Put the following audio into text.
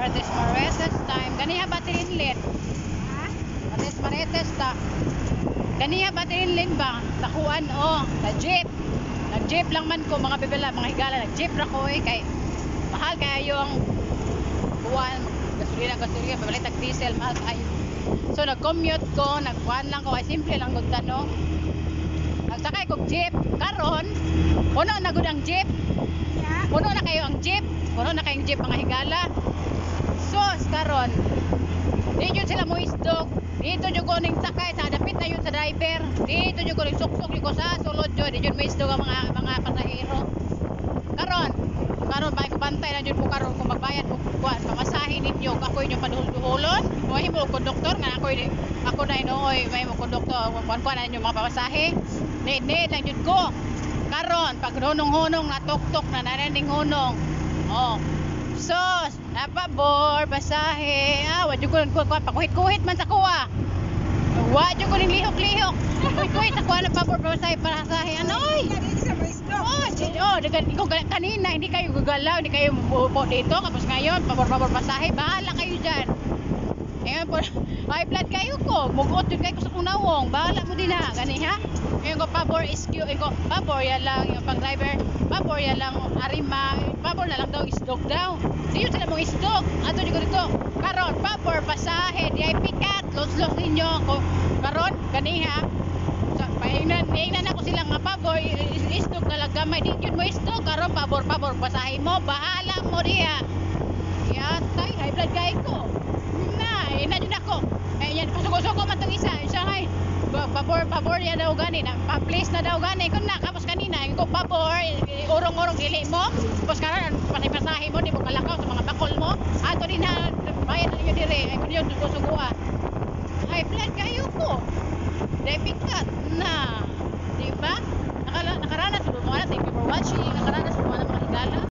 Marites time. Ganiha ba tirinlit? Marites ta. Ganiha ba tirinlit ba? Takuan o. Nag-jeep. Nag-jeep lang man ko mga bibila, mga higala. Nag-jeep ra ko kay mahal kayo ang buwan. Gasolina. Babalik diesel. Mahal kayo. So nag-commute ko. Nagkuhan lang ko. Ay simple lang gud tanong. Nagsakay kog jeep. Karon, puno na gud ang jeep. Puno na kayo ang jeep. Puno na kayong jeep mga higala. Sos karon. Di jud sila mo isdog. Dito jud ko ning sakay sa dapit na yun sa driver. Dito jud ko ning suksok ko sa sulod jud. Di jud may isdog ang mga pasahero. Karon ba ko bantay na jud ko karon kung magbayad ko kuan pamasahe ninyo ako inyo padulon. Mohi mo konduktor nga ako na inooy may mo konduktor kuan na ninyo mga pamasahe. Need lang jud ko. Karon pag hunong-hunong na tok-tok na nananing hunong. Oh. Sos, napabor, basahe. Wa jud ko pakuhit-kuhit man sa kuha. Wa jud ko ning lihok-lihok. Kuhit-kuhit sa kuha na pabor, basahe, Anoy? Ikaw kanina hindi kayo gagalaw, hindi kayo upo dito. Tapos ngayon, pabor, basahe. Bahala kayo dyan. Ngayon po, high blood kayo ko. Mugot yun kayo sa kunawong. Bahala mo din ha. Gani ha? Ngayon ko, pabor SQ. Pabor yan lang. Yung pang driver, pabor yan lang. Arima. Pabor na lang daw. Isdog daw. Di yun sila mong isdog. Ato dito. Karon, pabor, basahe. Di ay pikat. Los ninyo. Karon, gani ha? Paingnan ako sila nga pabor. Isdog na lang gamay. Di yun mo isdog. Karon, pabor, basahe mo. Bahala mo diya. Yatay, high blood kayo ko. Na jud ako. Yan pasugo-sugo man tong isa. Isa ngay. Pabor ya daw gani na. Pa-place na daw gani kun na kapos kanina. Ko pabor urong-urong dili mo. Tapos karon pasahe mo di mo kalakaw sa mga bakol mo. Ato din ha bayad niyo dire. Ay kun yun sugo-sugoa. High blood kayo ko. Dai pikat na. Di ba? Nakaranas mo. Thank you for watching. Nakaranas mo mga higala.